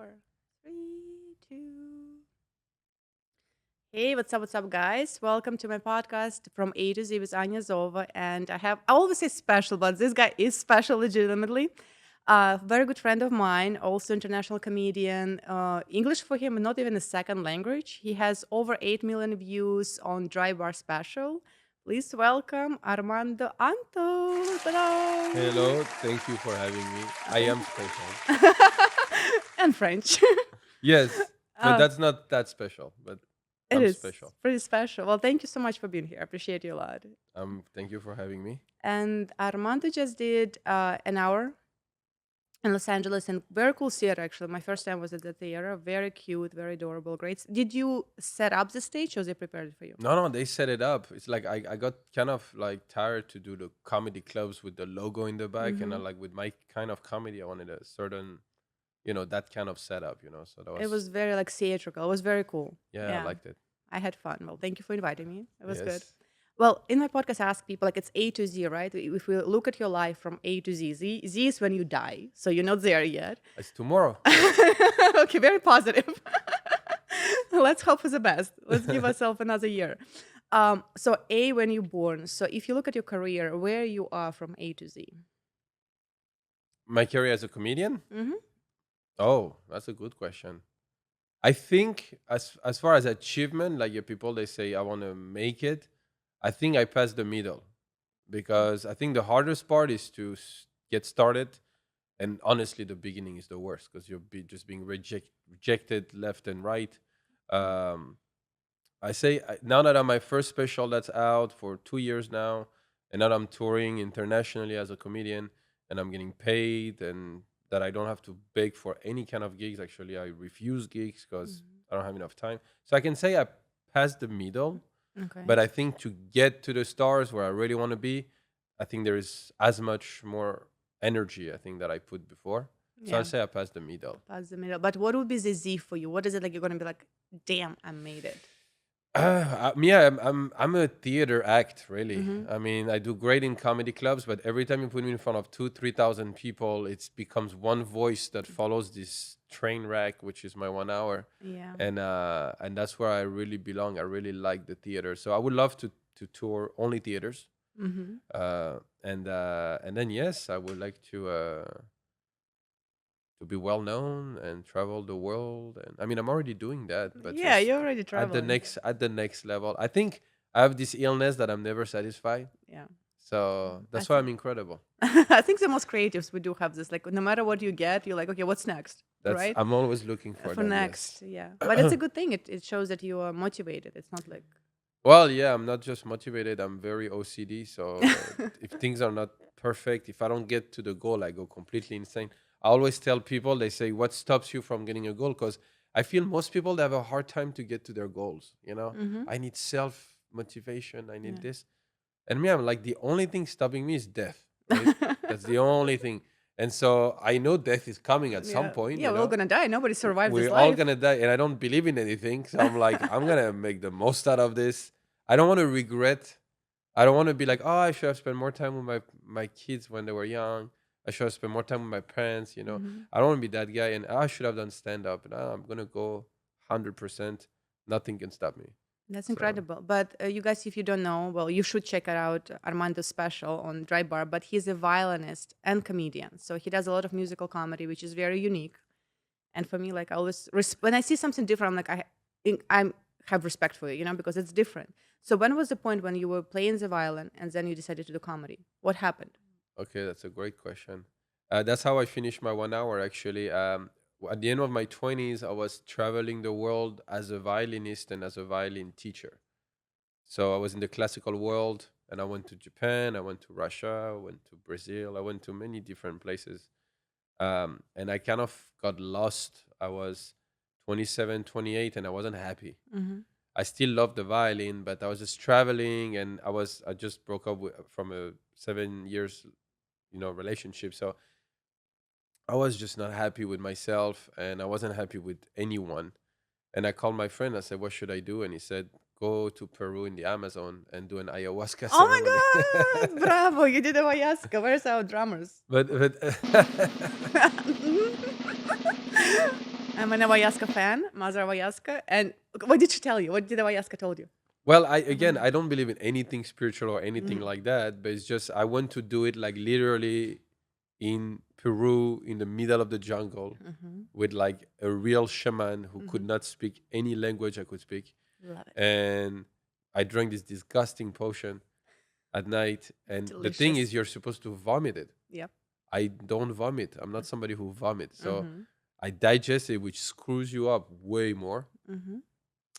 4, 3, 2. Hey, what's up, guys? Welcome to my podcast from A to Z with Anya Zova. And I always say special, but this guy is special legitimately. Very good friend of mine, also international comedian. English for him, not even a second language. He has over 8 million views on Dry Bar Special. Please welcome Armando Anto. Ta-da! Hello, thank you for having me. I Thank am you. special. And French. Yes, but uh, that's not that special, but It I'm is special. pretty special. Well, thank you so much for being here. I appreciate you a lot. Thank you for having me. And Armando just did an hour in Los Angeles and very cool theater, actually. My first time was at the theater. Very cute, very adorable, great. Did you set up the stage or they prepared it for you? No, they set it up. It's like I got kind of like tired to do the comedy clubs with the logo in the back, and I Hmm. like with my kind of comedy, I wanted a certain, that kind of setup. So that It was, was very like theatrical. It was very cool. yeah, I Yeah, liked it. I had fun. Well, thank you for inviting me. It was good. Yes, Well, in my podcast, I ask people like it's A to Z, right? If we look at your life from A to Z, Z is when you die. So you're not there yet. it's tomorrow. Okay, very positive. Let's hope for the best. Let's give ourselves another year. So A when you're born. So if you look at your career, where you are from A to Z. My career as a comedian. Hmm. Oh, that's a good question. I think as far as achievement, like your people, they say I want to make it. I think I passed the middle because I think the hardest part is to get started, and honestly, the beginning is the worst because just being rejected left and right. Um, I say now that I'm my first special that's out for 2 years now, and now I'm touring internationally as a comedian, and I'm getting paid, and that I don't have to beg for any kind of gigs. Actually, I refuse gigs because I don't have enough time. So I can say I passed the middle, Okay. but I think to get to the stars where I really want to be, I think there is as much more energy I think that I put before. So I Yeah, say I passed the middle. past the middle. But what would be the Z for you? What is it like? You're gonna be like, damn, I made it. Yeah, I'm a theater act, really. Mm-hmm. I mean, I do great in comedy clubs, but every time you put me in front of 2, 3,000 people, it becomes one voice that follows this train wreck, which is my 1 hour, Yeah. and that's where I really belong. I really like the theater, so I would love to tour only theaters, Mm-hmm. and then yes, I would like to be well known and travel the world. And I mean, I'm already doing that, but Yeah, just you're already traveling. at the next level. I think I have this illness that I'm never satisfied. Yeah. So I that's why think I'm incredible. I think the most creatives we do have this. Like no matter what you get, you're like, okay, what's next? That's Right? I'm always looking for For that. Yes. next, yeah. But it's a good thing. It shows that you are motivated. It's not like Well, yeah, I'm not just motivated. I'm very OCD. So if things are not perfect, if I don't get to the goal, I go completely insane. I always tell people, they say, what stops you from getting a goal? Because I feel most people they have a hard time to get to their goals. mm-hmm. I need self motivation. I need Yeah. this. And me, I'm like, the only thing stopping me is death, right? That's the only thing. And so I know death is coming at some Yeah. point, Yeah, we're all gonna die. Nobody survived this we're all life. gonna die, and I don't believe in anything. So I'm like, I'm gonna make the most out of this. I don't want to regret. I don't want to be like, oh, I should have spent more time with my kids when they were young. I should have spent more time with my parents. Hmm. I I don't want to be that guy, and I should have done stand up. And I'm gonna go 100%. Nothing can stop me. That's So incredible. But you guys, if you don't know, well, you should check it out, Armando's special on Dry Bar. But he's a violinist and comedian. So he does a lot of musical comedy, which is very unique. And for me, like I always, when I see something different, I'm like, I have respect for it, because it's different. So when was the point when you were playing the violin and then you decided to do comedy? What happened? okay, that's a great question. That's how I finished my 1 hour, actually. At the end of my 20s, I was traveling the world as a violinist and as a violin teacher. So I was in the classical world, and I went to Japan, I went to Russia, I went to Brazil, I went to many different places. And I kind of got lost. I was 27, 28, and I wasn't happy. Hmm. I still loved the violin, but I was just traveling, and I just broke up from a 7 years relationship. So I was just not happy with myself, and I wasn't happy with anyone. And I called my friend. I said, "What should I do?" And he said, "Go to Peru in the Amazon and do an ayahuasca Oh ceremony." my God! Bravo! You did a ayahuasca. Where's our drummers? but Mhm. I'm an ayahuasca fan, Mother Ayahuasca. And what did she tell you? What did ayahuasca told you? Well, I again, Mhm. I don't believe in anything spiritual or anything Mhm. like that, but it's just I want to do it like literally in Peru in the middle of the jungle Mhm. with like a real shaman who could Mhm. not speak any language I could speak. Love it. And I drank this disgusting potion at night. And the thing Delicious. is, you're supposed to vomit it. Yep. I don't vomit. I'm not somebody who vomits. So Mhm. I digest it, which screws you up way more. Mhm.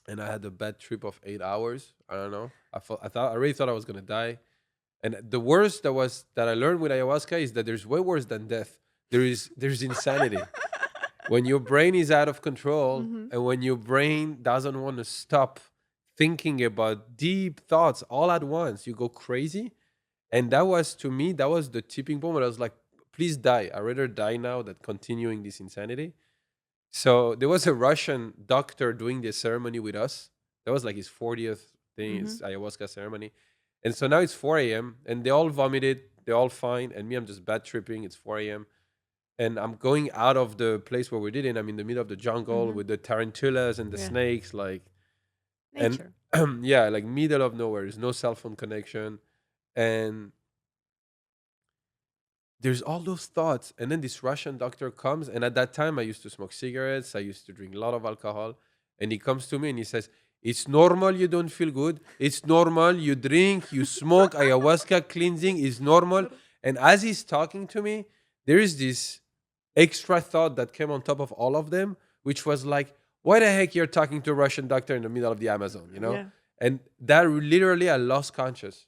And I had a bad trip of 8 hours. I don't know. I already thought I was gonna die. And the worst that I learned with ayahuasca is that there's way worse than death. There's insanity. When your brain is out of control Mhm. and when your brain doesn't want to stop thinking about deep thoughts all at once, you go crazy. And that was, to me, that was the tipping point where I was like, please die. I'd rather die now than continuing this insanity. So there was a Russian doctor doing this ceremony with us. That was like his 40th thing, his Mhm. ayahuasca ceremony. And so now it's 4 a.m. and they all vomited. They're all fine. And me, I'm just bad tripping. It's 4 a.m. And I'm going out of the place where we did it. I'm in the middle of the jungle Mhm. with the tarantulas and the Yeah. snakes, like, and Nature. yeah, like middle of nowhere. There's no cell phone connection. And there's all those thoughts. And then this Russian doctor comes. And at that time, I used to smoke cigarettes. I used to drink a lot of alcohol. And he comes to me and he says, it's normal you don't feel good. It's normal. You drink, you smoke, ayahuasca cleansing is normal. And as he's talking to me, there is this extra thought that came on top of all of them, which was like, why the heck you're talking to a Russian doctor in the middle of the Amazon, you know? Yeah. And that literally I lost conscious.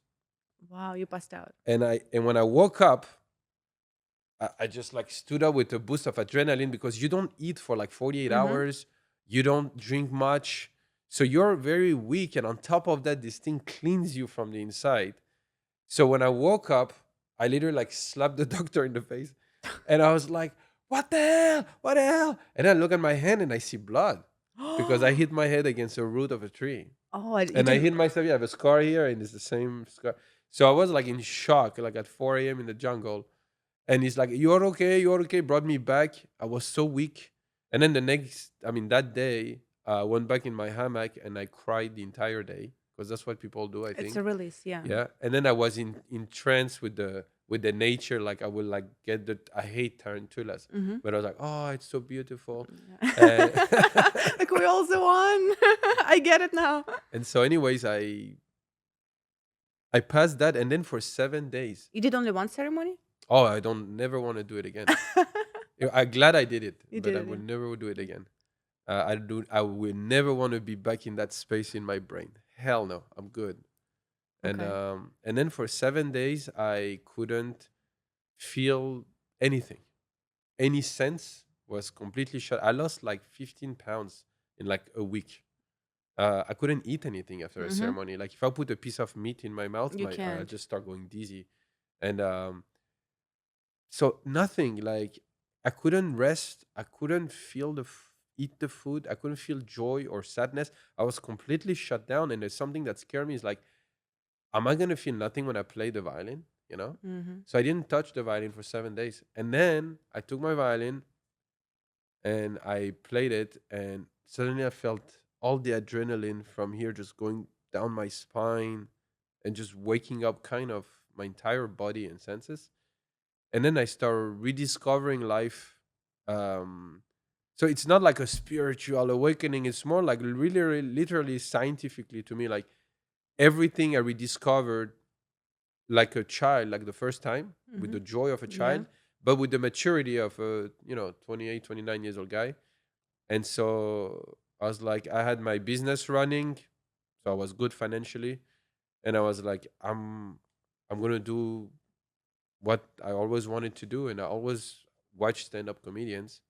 Wow, you passed out. And when I woke up, I just like stood up with a boost of adrenaline because you don't eat for like 48 Mhm. hours, you don't drink much. So you're very weak. And on top of that, this thing cleans you from the inside. So when I woke up, I literally like slapped the doctor in the face. And I was like, what the hell? What the hell? And I look at my hand and I see blood because I hit my head against a root of a tree. Oh, you And I didn't. hit myself. Yeah, I have a scar here and it's the same scar. So I was like in shock, like at 4 a.m. in the jungle. And he's like, you're okay, you're okay. Brought me back. I was so weak. And then that day, I went back in my hammock and I cried the entire day because that's what people do, I It's a think. release, yeah. Yeah. And then I was in trance with the nature. Like I would like get I hate tarantulas, Mhm. but I was like, oh, it's so beautiful. And Yeah. Like we also won. I get it now. and so, anyways, I passed that, and then for 7 days, You did only one ceremony? oh, I don't never want to do it again. I'm glad I did it, You but did I it, will yeah. never do it again. I will never want to be back in that space in my brain. Hell no, I'm good. Okay. And then for 7 days, I couldn't feel anything. Any sense was completely shut. I lost like 15 pounds in like a week. I couldn't eat anything after a Mhm. ceremony. Like if I put a piece of meat in my mouth, You I can't. just start going dizzy. And so nothing. Like I couldn't rest. I couldn't feel eat the food. I couldn't feel joy or sadness. I was completely shut down. And there's something that scared me is like, am I gonna feel nothing when I play the violin? You know. Mhm. So I didn't touch the violin for 7 days, and then I took my violin and I played it, and suddenly I felt all the adrenaline from here just going down my spine and just waking up kind of my entire body and senses. And then I started rediscovering life. Um, so it's not like a spiritual awakening, it's more like really, literally scientifically to me, like everything I rediscovered like a child, like the first time, with the Mhm. joy of a Yeah. child, but with the maturity of a 28, 29 years old guy. And so I was like, I had my business running, so I was good financially, and I was like, I'm gonna do what I always wanted to do, and I always watched stand-up comedians,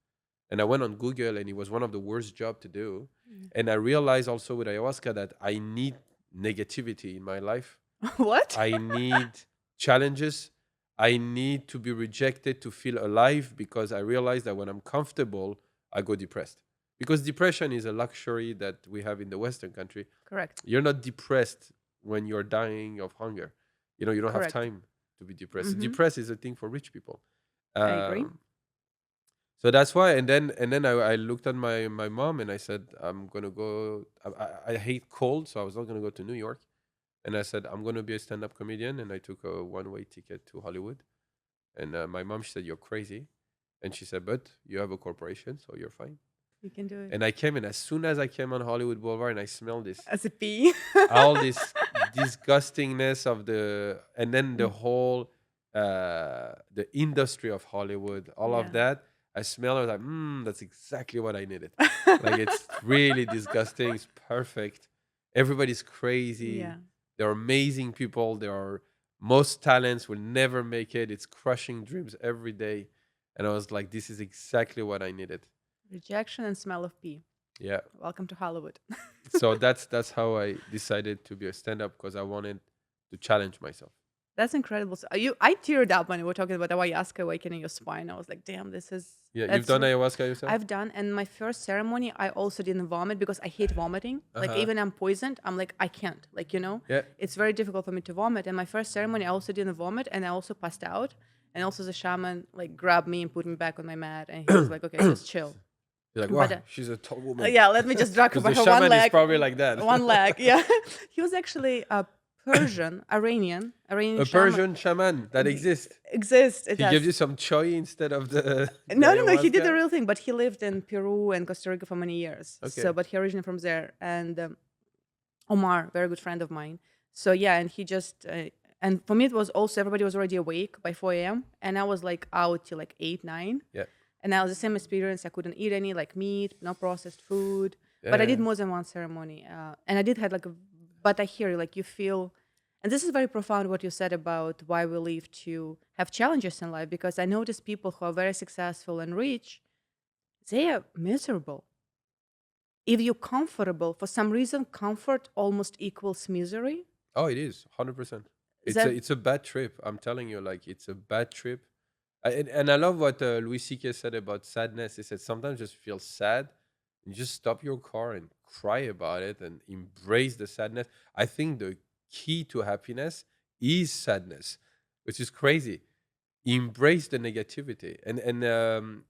and I went on Google, and it was one of the worst job to do, Mm. and I realized also with ayahuasca that I need negativity in my life. What? I need challenges. I need to be rejected to feel alive because I realize that when I'm comfortable, I go depressed. Because depression is a luxury that we have in the Western country. Correct. You're not depressed when you're dying of hunger. You don't have Correct. time to be depressed. Mhm. Depressed is a thing for rich people. I agree. Um, So that's why. And then I looked at my mom and I said, I'm gonna go. I hate cold, so I was not gonna go to New York. And I said, I'm gonna be a stand-up comedian, and I took a one-way ticket to Hollywood. And my mom, she said, you're crazy. And she said, but you have a corporation, so you're fine. You can do it. And I came in, as soon as I came on Hollywood Boulevard, and I smelled this As a bee. all this disgustingness of and then the Mm. whole the industry of Hollywood, all of Yeah. that. I smell it, I was like, that's exactly what I needed. Like, it's really disgusting. It's perfect. Everybody's crazy. Yeah. They're amazing people. There are most talents will never make it. It's crushing dreams every day. And I was like, this is exactly what I needed. Rejection and smell of pee. Yeah. Welcome to Hollywood. So that's how I decided to be a stand-up, because I wanted to challenge myself. That's incredible. So I teared up when we were talking about ayahuasca awakening your spine. I was like, damn, this is Yeah, you've that's done re- ayahuasca yourself? I've done, and my first ceremony, I also didn't vomit because I hate vomiting. Like, Uh-huh. even I'm poisoned, I'm like, I can't. Like, Yeah. it's very difficult for me to vomit. And my first ceremony, I also didn't vomit, and I also passed out. And also the shaman like grabbed me and put me back on my mat, and he was like, okay, just chill. You're like, But, wow, she's a tall woman. Yeah, let me just drag her Because by the her one shaman is leg. probably like that. One leg, yeah. He was actually a Persian, Iranian A shaman. Persian shaman that exists. Exists. It He does. gives you some choi instead of the No. He did ayahuasca? the real thing, but he lived in Peru and Costa Rica for many years. Okay. So, but he originally from there. And Omar, very good friend of mine. So yeah, and he just and for me it was also everybody was already awake by 4 a.m. and I was like out till like 8, 9. Yeah. And that was the same experience. I couldn't eat any like meat, no processed food. But I did Yeah. more than one ceremony, and I did had like but I hear you, like you feel. And this is very profound what you said about why we live to have challenges in life, because I notice people who are very successful and rich, they are miserable. If you're comfortable, for some reason, comfort almost equals misery. Oh, it is 100%. Is It's a that it's a bad trip. I'm telling you, like, it's a bad trip. And I love what Louis C.K. said about sadness. He said sometimes just feel sad and just stop your car and cry about it and embrace the sadness. I think the key to happiness is sadness, which is crazy. Embrace the negativity. And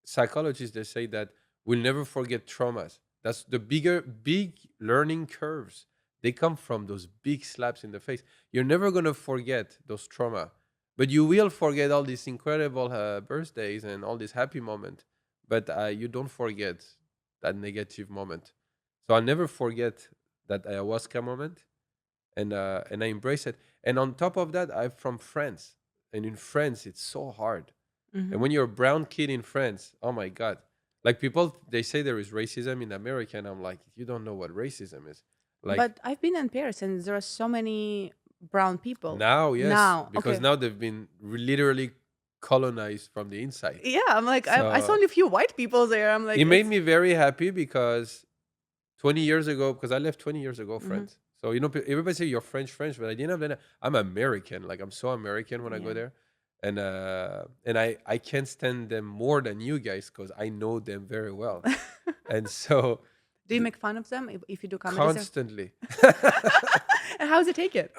psychologists, they say that we'll never forget traumas. That's the big learning curves. They come from those big slaps in the face. You're never going to forget those trauma, but you will forget all these incredible birthdays and all these happy moments. But you don't forget that negative moment. So I'll never forget that ayahuasca moment, and I embrace it. And on top of that, I'm from France, and in France, it's so hard. And Mhm. when you're a brown kid in France, oh my God. Like, people, they say there is racism in America, and I'm like, you don't know what racism is. Like, But I've been in Paris and there are so many brown people. now, yes, Now, because okay. now they've been literally colonized from the inside. Yeah, I'm like, I saw So only a few white people there. I'm like, it made it's. me very happy, because 20 years ago, because I left 20 years ago, Mhm. France. So, everybody say you're French, but I didn't have that. I'm American. Like, I'm so American when I go Yeah. there. And I can't stand them more than you guys, because I know them very well. And so Do you make fun of them if you do comedy? constantly. And how does it take it?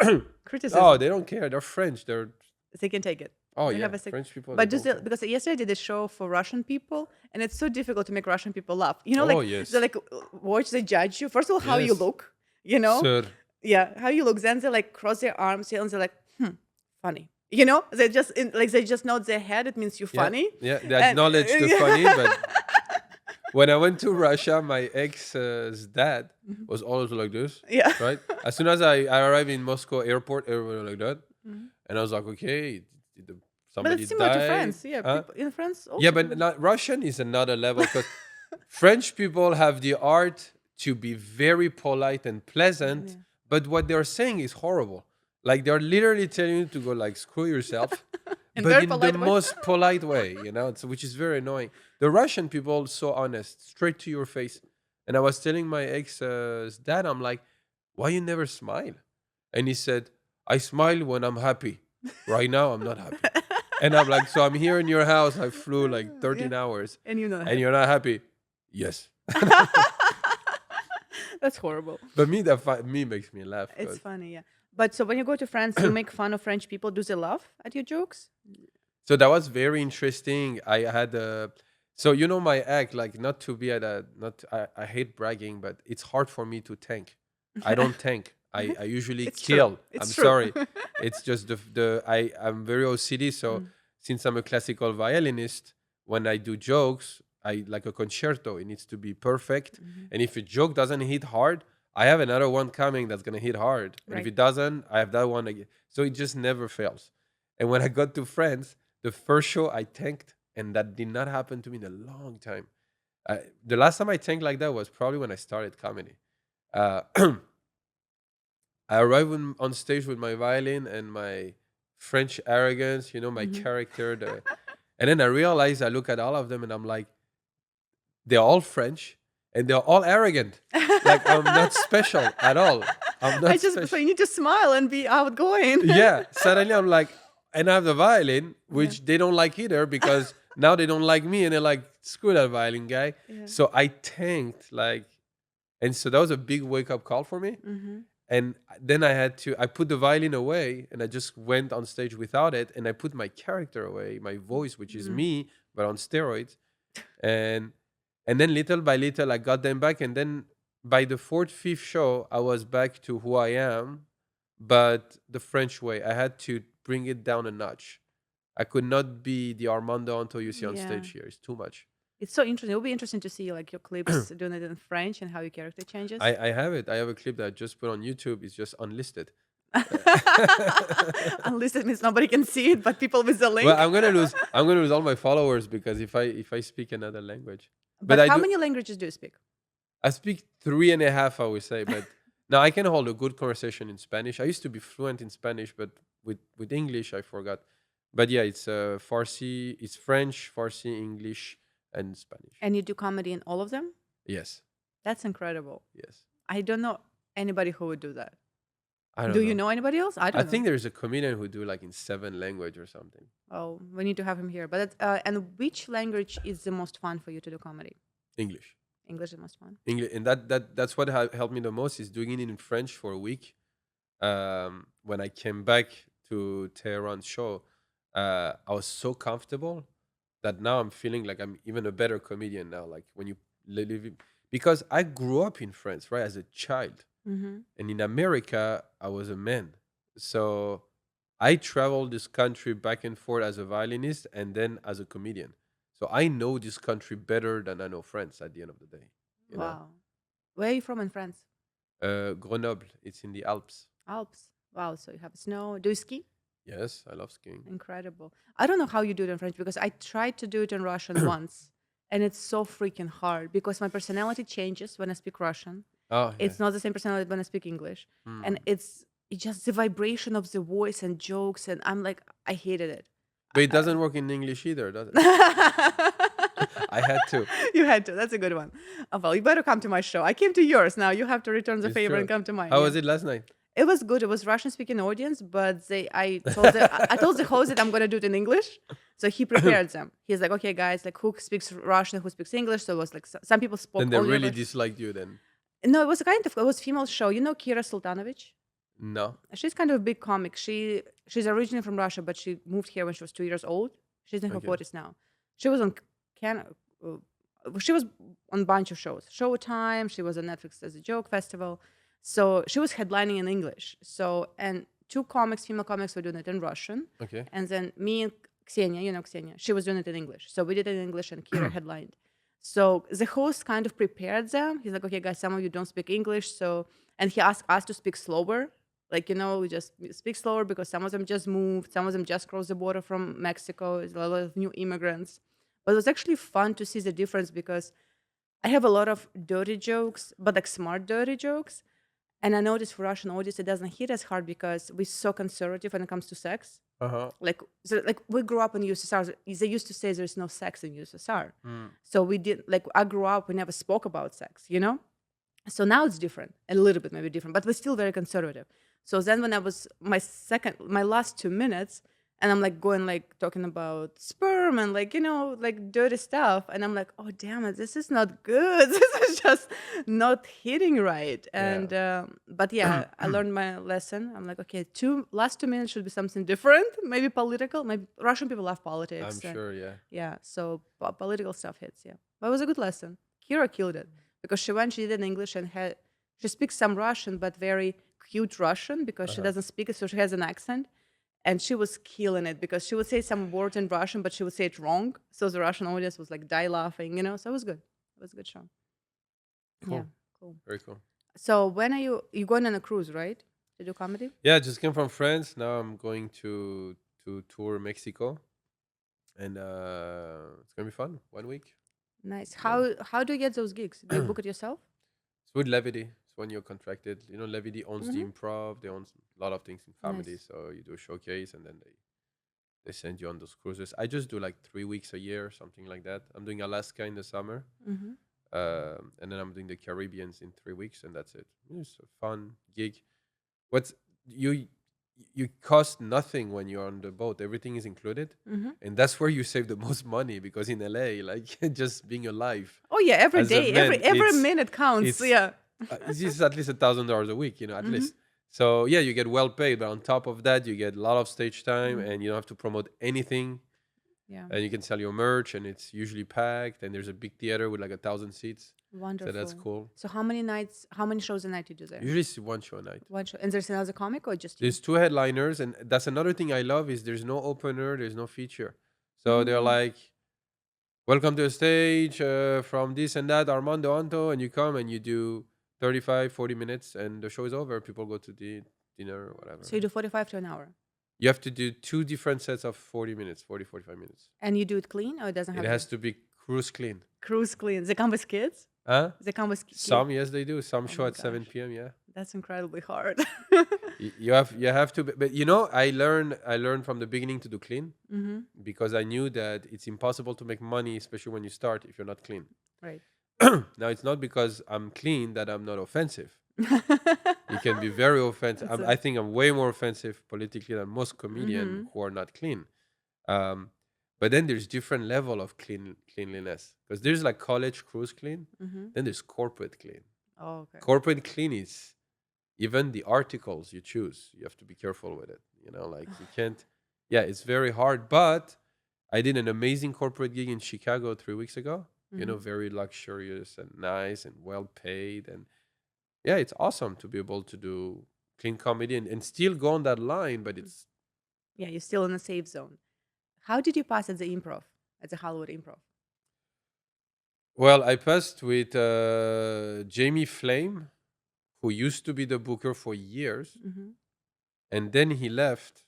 Criticism. Oh, they don't care. They're French. They can take it. Oh, They yeah. have a sick. French people, they But just don't care. because yesterday I did a show for Russian people, and it's so difficult to make Russian people laugh. Oh, Like yes. they like watch, they judge you. First of all, how you Yes. look. Sir. Yeah, how you look. Then they like cross their arms, and they're like, funny. They just like they just nod their head. It means you're Yeah. funny. Yeah. They And- acknowledge the funny, but when I went to Russia, my ex's dad was always like this, Yeah. right? As soon as I arrived in Moscow airport, everybody was like that. Mhm. And I was like, okay, But somebody it's similar to died? France. Yeah, Huh? people in France also. Yeah, but Russian is another level, because French people have the art to be very polite and pleasant, Yeah. but what they're saying is horrible. Like, they're literally telling you to go like screw yourself, In but very in the polite way. most polite way, which is very annoying. The Russian people so honest, straight to your face. And I was telling my ex's dad, I'm like, why you never smile? And he said, I smile when I'm happy. Right now, I'm not happy. And I'm like, so I'm here in your house. I flew like 13 hours, And you know and you're not happy. Yes. that's horrible. But me makes me laugh. It's 'cause- funny, yeah. But so when you go to France, you make fun of French people. Do they laugh at your jokes? So that was very interesting. I had So you know my act, like not to be at a not. I hate bragging, but it's hard for me to tank. I don't tank. I usually It's true. kill. It's I'm true. sorry. It's just I'm very OCD. So Mm, since I'm a classical violinist, when I do jokes, I like a concerto. It needs to be perfect. mhm. And if a joke doesn't hit hard, I have another one coming that's gonna hit hard. And if Right. it doesn't, I have that one again. So it just never fails. And when I got to France, the first show I tanked, and that did not happen to me in a long time. The last time I tanked like that was probably when I started comedy. Uh, I arrived on stage with my violin and my French arrogance, my Mhm. character. And then I realized I look at all of them and I'm like, they're all French and they're all arrogant. Like I'm not special at all. I'm I not just so special. you need to smile and be outgoing. Yeah. Suddenly I'm like, and I have the violin, Yeah. which they don't like either because now they don't like me and they're like, screw that violin guy. Yeah. So I tanked like, and so that was a big wake up call for me. Mhm. And then I put the violin away and I just went on stage without it. And I put my character away, my voice, which is Mm. me, but on steroids. And, and then little by little, I got them back. And then by the fourth, fifth show, I was back to who I am, but the French way. I had to bring it down a notch. I could not be the Armando Anto you see on Yeah. stage here. It's too much. It's so interesting. It'll be interesting to see like your clips doing it in French and how your character changes. I have it. I have a clip that I just put on YouTube. It's just unlisted. Unless it means nobody can see it, but people with the Well, link. I'm gonna lose all my followers because if I speak another language. But But I how do many languages do you speak? I speak three and a half, I would say, but now I can hold a good conversation in Spanish. I used to be fluent in Spanish, but with English I forgot. But yeah, it's Farsi, it's French, Farsi, English, and Spanish. And you do comedy in all of them? Yes. That's incredible. Yes. I don't know anybody who would do that. I Do don't you know. know anybody else? I I don't know. think there's a comedian who do like in 7 language or something. Oh, we need to have him here. But and which language is the most fun for you to do comedy? English. English is the most fun. English, and that's what helped me the most is doing it in French for a week. When I came back to Tehran's show, I was so comfortable that now I'm feeling like I'm even a better comedian now. Like when you live, because I grew up in France, right, as a child, Mm-hmm. and in America I was a man. So I traveled this country back and forth as a violinist and then as a comedian. So I know this country better than I know France at the end of the day. You know, Wow. Where are you from in France? Grenoble, it's in the Alps. Alps. Wow. So you have snow. Do you ski? Yes, I love skiing. Incredible. I don't know how you do it in French because I tried to do it in Russian once, and it's so freaking hard because my personality changes when I speak Russian. Oh yeah. It's not the same personality when I speak English, and Mm. it's just the vibration of the voice and jokes, and I'm like, I hated it. But it doesn't work in English either, does it? I had to. You had to. That's a good one. Oh, well, you better come to my show. I came to yours. Now you have to return the It's favor and true. come to mine. How Yeah. was it last night? It was good. It was Russian speaking audience, but I told the host that I'm gonna do it in English. So he prepared them. He's like, okay, guys, like who speaks Russian, who speaks English. So it was like some people spoke Then they only really Russian. disliked you then. No, it was female show. You know Kira Sultanovich? No. She's kind of a big comic. She's originally from Russia, but she moved here when she was 2 years old. She's in her Okay. 40s now. She was on Can she was on a bunch of shows. Showtime. She was on Netflix as a joke festival. So she was headlining in English. So and two comics, female comics, were doing it in Russian, Okay. and then me and Ksenia, you know Ksenia, she was doing it in English. So we did it in English, and Kira headlined. So the host kind of prepared them. He's like, okay, guys, some of you don't speak English, so and he asked us to speak slower. Like, we just speak slower because some of them just moved, some of them just crossed the border from Mexico. There's a lot of new immigrants. But it was actually fun to see the difference because I have a lot of dirty jokes, but like smart dirty jokes. And I noticed for Russian audience, it doesn't hit as hard because we're so conservative when it comes to sex. Uh-huh. Like we grew up in USSR. They used to say there's no sex in USSR. Mm. So we did like I grew up. We never spoke about sex. So now it's different, a little bit maybe different, but we're still very conservative. So then when I was my last 2 minutes, and I'm like going like talking about sperm and like like dirty stuff, and I'm like, oh damn it, this is not good. This is just not hitting right. Yeah. And but yeah, I learned my lesson. I'm like, okay, two last 2 minutes should be something different, maybe political. Maybe Russian people love I'm politics, and sure. Yeah. yeah, so political stuff hits. Yeah, but it was a good lesson. Kira killed it because she went, she did it in English, and had she speaks some Russian, but very cute Russian because she Uh-huh. doesn't speak it, so she has an accent, and she was killing it because she would say some words in Russian, but she would say it wrong. So the Russian audience was like die laughing. So it was good. It was a good show. Yeah, Cool. cool. Very cool. So when are you going on a cruise, right? To do comedy? Yeah, I just came from France. Now I'm going to tour Mexico, and it's gonna be fun. 1 week. Nice. Yeah. How do you get those gigs? Do you book it yourself? It's with Levity. It's when you're contracted. Levity owns the Mm-hmm. improv. They own a lot of things in comedy. Nice. So you do a showcase, and then they send you on those cruises. I just do like 3 weeks a year, something like that. I'm doing Alaska in the summer, Mm-hmm. and then I'm doing the Caribbeans in 3 weeks, and that's it. It's a fun gig. What's you you cost nothing when you're on the boat. Everything is included, Mm-hmm. and that's where you save the most money because in LA, like just being alive Oh yeah, every as a day, every man, every minute counts. it's Yeah. it's just at least $1,000 a week, at Mm-hmm. least. So yeah, you get well paid, but on top of that, you get a lot of stage time, Mm-hmm. and you don't have to promote anything, Yeah. and you can sell your merch, and it's usually packed, and there's a big theater with like 1,000 seats, so that's Wonderful. cool. So how many nights? How many shows a night you do there? Usually it's one show a night. One show. And there's another comic or just you? There's two headliners, and that's another thing I love is there's no opener, there's no feature. So they're Mm. like, "Welcome to the stage from this and that, Armando, Anto," and you come and you do 35, 40 minutes, and the show is over. People go to the dinner or So you whatever. do 45 to an hour. You have to do two different sets of 40 minutes, 40, 45 minutes. And you do it clean or it doesn't It have to? has to be cruise clean. Cruise clean. They come with kids? Huh? They come with kids? Some, yes, they do. Some Oh show my at 7 gosh. p.m., yeah. That's incredibly hard. You have to, but I learned from the beginning to do clean Mm-hmm. because I knew that it's impossible to make money, especially when you start, if you're not clean. Right. Now, it's not because I'm clean that I'm not offensive. You can be very offensive. That's I a, think I'm way more offensive politically than most comedians mm-hmm. who are not clean. Um, but then there's different level of cleanliness because there's like college cruise clean, Mm-hmm. then there's corporate clean. Oh, okay. Corporate clean is even the articles you choose. You have to be careful with it. Like you can't. Yeah, it's very hard. But I did an amazing corporate gig in Chicago 3 weeks ago. Mm-hmm. Very luxurious and nice and well paid, and yeah, it's awesome to be able to do clean comedy and still go on that line, but it's Yeah, you're still in a safe zone. How did you pass at the improv, at the Hollywood improv? well, I passed with Jamie Flame, who used to be the booker for years, Mm-hmm. and then he left,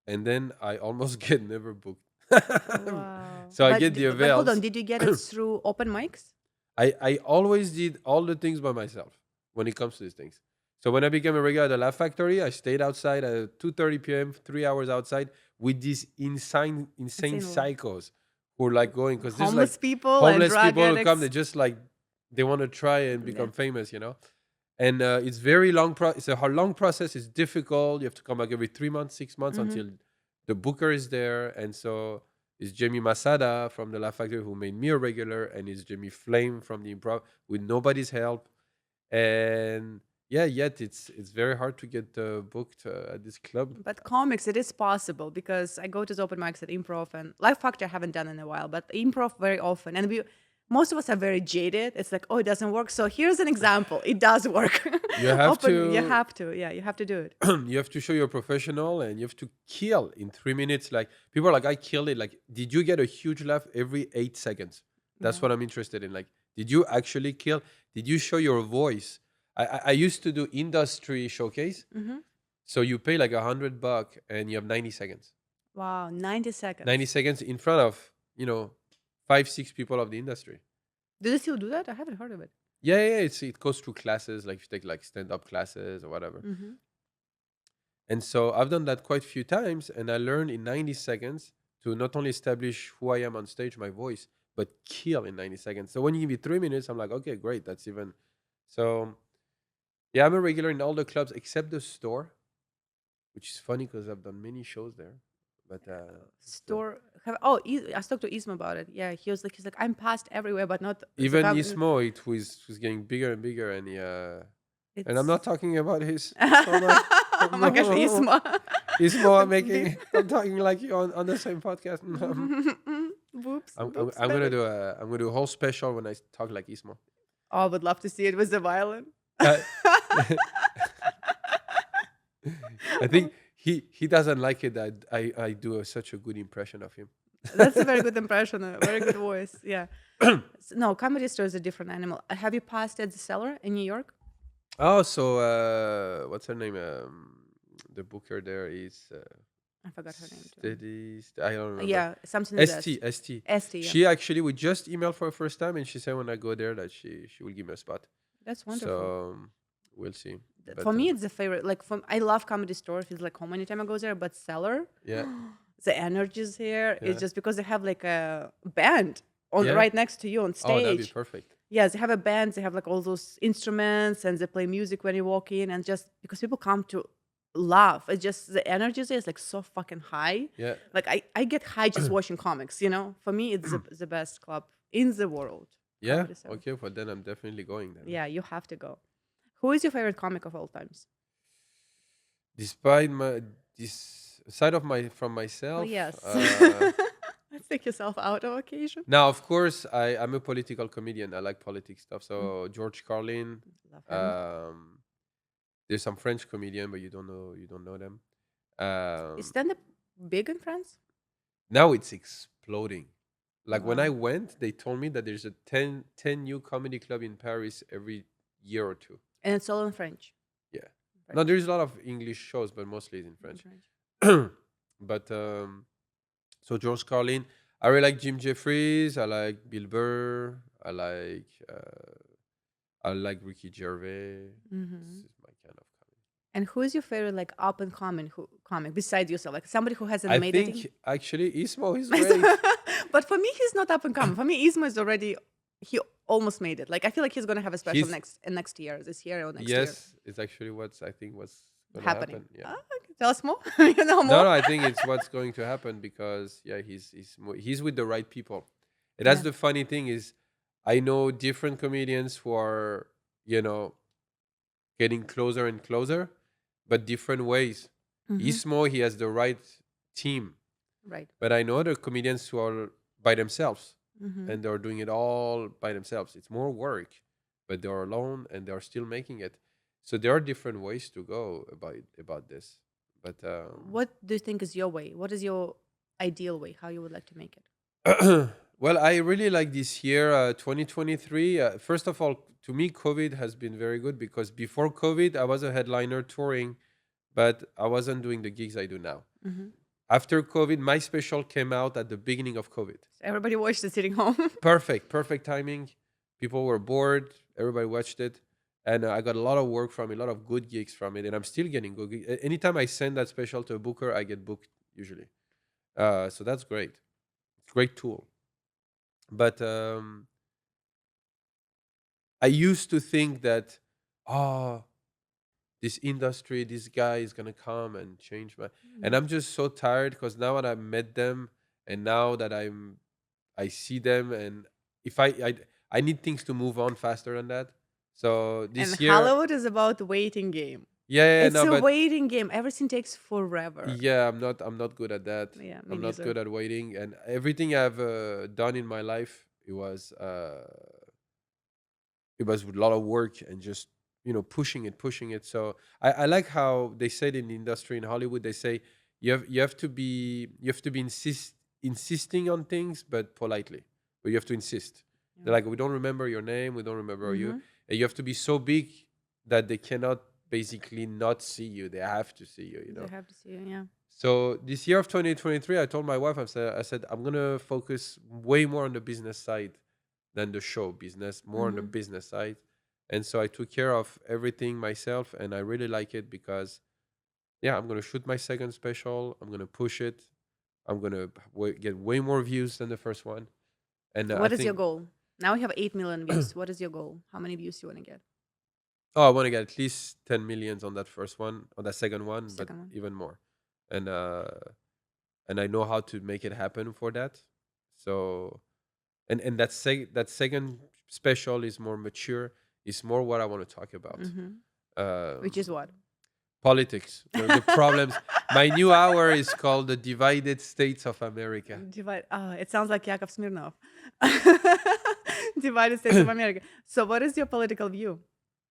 and then I almost get never booked. Wow. So I get the But hold on, avails. did you get it through open mics? I always did all the things by myself when it comes to these things. So when I became a regular at the Laugh Factory, I stayed outside at 2:30 p.m., 3 hours outside with these insane Insane. psychos who are like going because there's like Homeless people and homeless drug people who come. They addicts. just like they want to try and Yeah. become famous. And it's very long. It's a long process. It's difficult. You have to come back every 3 months, 6 months Mm-hmm. until the booker is there. And so it's Jamie Masada from the Laugh Factory who made me a regular, and it's Jamie Flame from the Improv with nobody's help. And yeah, yet it's very hard to get booked at this club. But comics, it is possible because I go to the open mics at improv and Life Factor I haven't done in a while, but improv very often. And most of us are very jaded. It's like, oh, it doesn't work. So here's an example. It does work. You have You to have to. Yeah, you have to do it. you have to show you're a professional, and you have to kill in 3 minutes. Like people are like, I killed it. Like, did you get a huge laugh every 8 seconds? That's Yeah. what I'm interested in. Like, did you actually kill? Did you show your voice? I used to do industry showcase. Mm-hmm. So you pay like $100 and you have 90 seconds. Wow, 90 90 seconds. seconds in front of, 5, 6 people of the industry. Do they still do that? I haven't heard of it. Yeah, yeah, it goes through classes, like if you take like stand-up classes or whatever. Mm-hmm. And so I've done that quite a few times, and I learned in 90 seconds to not only establish who I am on stage, my voice, but kill in 90 seconds. So when you give me 3 minutes, I'm like, okay, great. That's even. So yeah, I'm a regular in all the clubs except the store, which is funny because I've done many shows there. But still, Store I talked to Isma about it. Yeah, he's like I'm passed everywhere, but not the even com- Ismo, it was getting bigger and bigger, and and I'm not It's talking about his stomach. oh my gosh, No, Isma. Ismo, I'm That's big. making. I'm talking like you on the same podcast. Whoops, I'm, I'm, whoops, I'm gonna spelling. do a whole special when I talk like Ismo. Oh, I would love to see it with the violin. Uh, I think he doesn't like it that I do such a good impression of him. That's a very good impression, a very good voice. Yeah. No, Comedy Store is a different animal. Have you passed at the cellar in New York? Oh, so what's her name? The booker there is I forgot her name too. I don't remember. Yeah, something with S. ST. ST, yeah. She actually we just emailed for the first time, and she said when I go there that she will give me a spot. That's wonderful. So we'll see. For But me, it's a favorite. Like, I love Comedy Store. Feels like home anytime I go there. But cellar, yeah, the energies here is yeah, just because they have like a band on yeah. right next to you on Oh, that'd be stage. perfect. Yes, they have a band. They have like all those instruments, and they play music when you walk in. And just because people come to laugh, it's just the energy there is like so fucking high. Yeah, Like I get high just watching comics. For me, it's the best club in the world. yeah. Comedy Cellar. Okay, well then I'm definitely going then. Yeah, you have to go. Who is your favorite comic of all times? Despite this side of from Oh myself, yes. Let's take yourself out of occasion. now of course I'm a political comedian. I like politics stuff. Mm, So George Carlin. love him. Um, there's some French comedian, but you don't know them. Is Um, stand-up big in France? now it's exploding. Like when I Wow. went, they told me that there's a ten new comedy club in Paris every year or two. And it's all in French. Yeah. No, French. there's a lot of English shows, but mostly it's in In French. French. But so George Carlin, I really like Jim Jeffries. I like Bill Burr. I like Ricky Gervais. This Hmm. is my kind of comedy. And who is your favorite like up and coming comic besides yourself? Like somebody who hasn't I made it. think actually Ismo is great. But for me, he's not up and coming. For me, Isma is already he almost made it. Like I feel like he's gonna have a special He's next year, this year or next year yes, it's actually what's gonna happening. happen. Yeah. Ah, okay. Tell us more. You know No, more. no, I think it's what's going to happen because yeah, he's with the right people. And that's Yeah. the funny thing is, I know different comedians who are you know getting closer and closer, but different ways. Hmm. Ismo, he has the right team, Right. but I know other comedians who are by themselves Hmm. and they're doing it all by themselves. It's more work, but they're alone and they're still making it. So there are different ways to go about this. But What do you think is your way? What is your ideal way? How you would like to make it? well, I really like this year, 2023. First of all, to me, COVID has been very good because before COVID, I was a headliner touring, but I wasn't doing the gigs I do now. Hmm. After COVID, my special came out at the beginning of COVID. So everybody watched it sitting home. Perfect timing. People were bored. Everybody watched it. And I got a lot of work from it, a lot of good gigs from it. And I'm still getting good gigs. Anytime I send that special to a booker, I get booked usually. So that's great. It's a great tool. But I used to think that, oh, this industry, this guy is gonna come and change my. And Mm. I'm just so tired because now that I met them, and now that I see them, and if I need things to move on faster than that. So And this year, Hollywood is about the waiting game. yeah, yeah, yeah, It's no, a but waiting game. Everything takes forever. yeah, I'm not good at that. Yeah, me I'm not neither. good at waiting, and everything I've done in my life, it was with a lot of work and just pushing it. So I like how they said in the industry in Hollywood, they say you have to be insisting on things, but politely, but you have to insist. They're Yeah. like, we don't remember your name, we don't remember you, Hmm. and you have to be so big that they cannot basically not see you. They have to see you, you They know. have to see you. Yeah. So this year of 2023, I told my wife, I said I'm gonna focus way more on the business side than the show business, more on the Hmm. business side. And so I took care of everything myself, and I really like it because yeah, I'm gonna shoot my second special. I'm gonna push it. I'm gonna get way more views than the first one, and I What is your think goal? Now we have 8 million views. What is your goal? How many views you want to get? I want to get at least 10 millions on that first one, on that second one, but Second one. even more. And and I know how to make it happen for that. So, and that second special is more mature. It's more what I want to talk about. Hmm. Which is Um, what? Politics, the problems. My new hour is called the Divided States of America. Divide. Oh, it sounds like Yakov Smirnov. Divided States of America. So, what is your political view?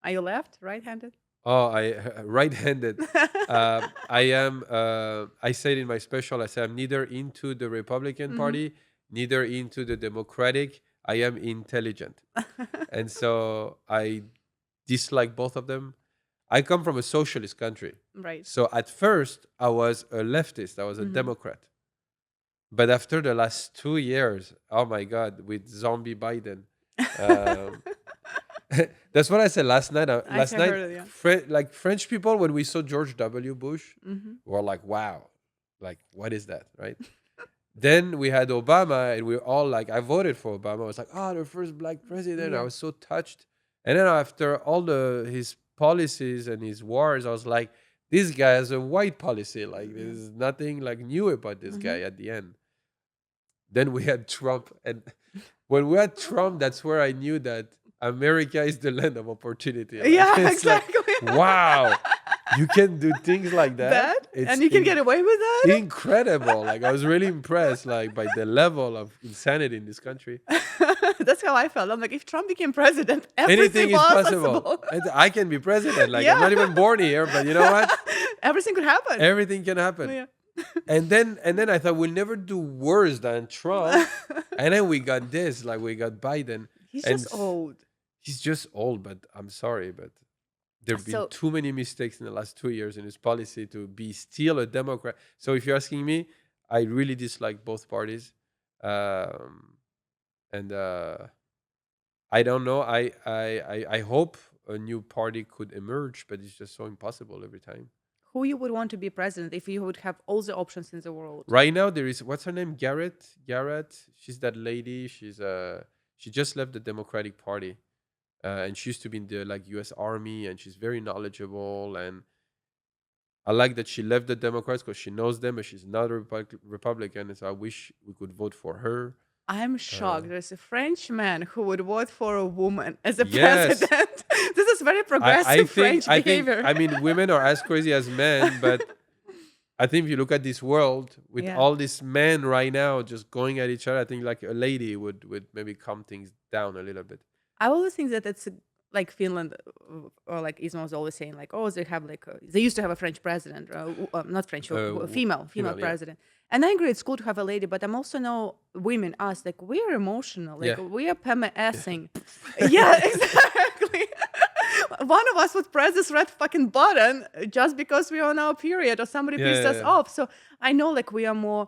Are you left, right-handed? Oh, I right-handed. I am. I said in my special, I said I'm neither into the Republican Hmm. Party, neither into the Democratic. I am intelligent, and so I dislike both of them. I come from a socialist country, Right. so at first I was a leftist. I was a Hmm. Democrat, but after the last 2 years, oh my God, with zombie Biden. Um, That's what I said last night. I Last have night, heard it, yeah. like French people, when we saw George W. Bush, Hmm. were like, "Wow, like what is that?" Right? Then we had Obama, and we were all like, "I voted for Obama." I was like, "Oh, the first black president." I Yeah. was so touched. And then after all the his policies and his wars, I was like, "This guy has a white policy. Like Yeah. there's nothing like new about this Hmm. guy." At the end, then we had Trump, and when we had Trump, that's where I knew that America is the land of opportunity. Like Yeah, it's like, exactly. wow, you can do things like that. That, It's and you can get away with that. incredible. Like I was really impressed, like by the level of insanity in this country. That's how I felt. I'm like, if Trump became president, Anything everything is was possible. possible. And I can be president. Like I'm Yeah. not even born here, but you know what? Everything could happen. Everything can happen. Yeah. And then I thought we'll never do worse than Trump. And then we got this, like we got Biden, He's and just old. he's just old. But I'm sorry, but there have been So too many mistakes in the last 2 years in his policy to be still a Democrat. So if you're asking me, I really dislike both parties, and I don't know. I hope a new party could emerge, but it's just so impossible every time. who you would want to be president if you would have all the options in the world? Right now, there is what's her name? Garrett. Garrett. She's that lady. She just left the Democratic Party, and she used to be in the like U.S. Army, and she's very knowledgeable. And I like that she left the Democrats because she knows them, but she's not a Republican. And so I wish we could vote for her. I'm Uh, shocked. There's a French man who would vote for a woman as a yes, president. This is very I progressive think French I think behavior. I mean women are as crazy as men, but I think if you look at this world with Yeah. all these men right now just going at each other, I think like a lady would maybe calm things down a little bit. I always think that it's like Finland, or like Isma was always saying, like, oh, they have like they used to have a French president, not French, female Female, yeah, president. And I agree, it's cool to have a lady, but I'm also know women us like we're emotional, like yeah, we are PMSing. Yeah, exactly. One of us would press this red fucking button just because we're on our period or somebody yeah, pissed yeah, us yeah. off. So I know like we are more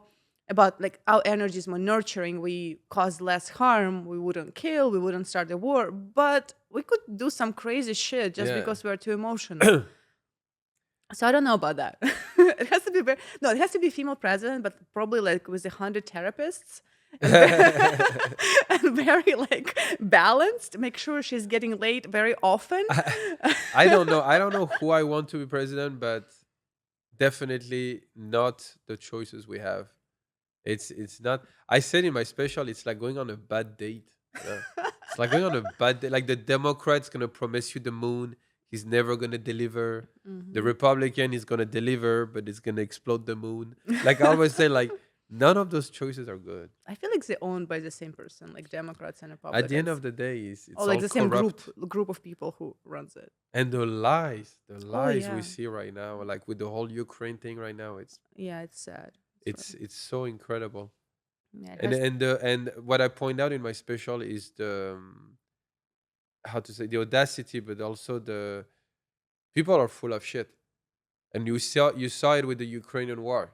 about like our energy is more nurturing. We cause less harm. We wouldn't kill. We wouldn't start a war. But we could do some crazy shit just Yeah. because we're too emotional. So I don't know about that. It has to be no. It has to be female president, but probably like with 100 therapists and and very like balanced. Make sure she's getting late very often. I don't know. I don't know who I want to be president, but definitely not the choices we have. It's not. I said in my special, it's like going on a bad date. You know? It's like going on a bad date. Like the Democrat's gonna promise you the moon. He's never gonna deliver. The Mhm. Republican is gonna deliver, but it's gonna explode the moon. Like I always say, like none of those choices are good. I feel like they're owned by the same person, like Democrats and At the end Republicans, of the day, or it's like all the same corrupt. group of people who runs it. And the Oh lies we yeah, see right now, like with the whole Ukraine thing right now, yeah, it's sad. it's so incredible. Yeah, it And has. and what I point out in my special is the how to say the audacity, but also the people are full of shit. And you saw it with the Ukrainian war.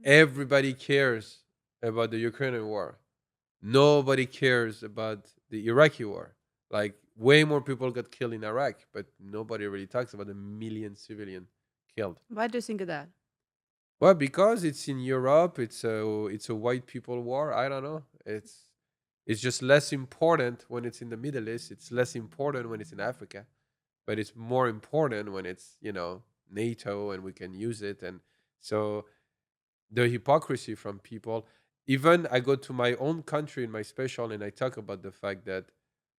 Everybody cares about the Ukrainian war. Nobody cares about the Iraqi war. Like way more people got killed in Iraq, but nobody really talks about the million civilian killed. Why do you think of that? Well, because it's in Europe, it's a white people war. I don't know. It's just less important when it's in the Middle East. It's less important when it's in Africa, but it's more important when it's NATO and we can use it. And so the hypocrisy from people. Even I go to my own country in my special and I talk about the fact that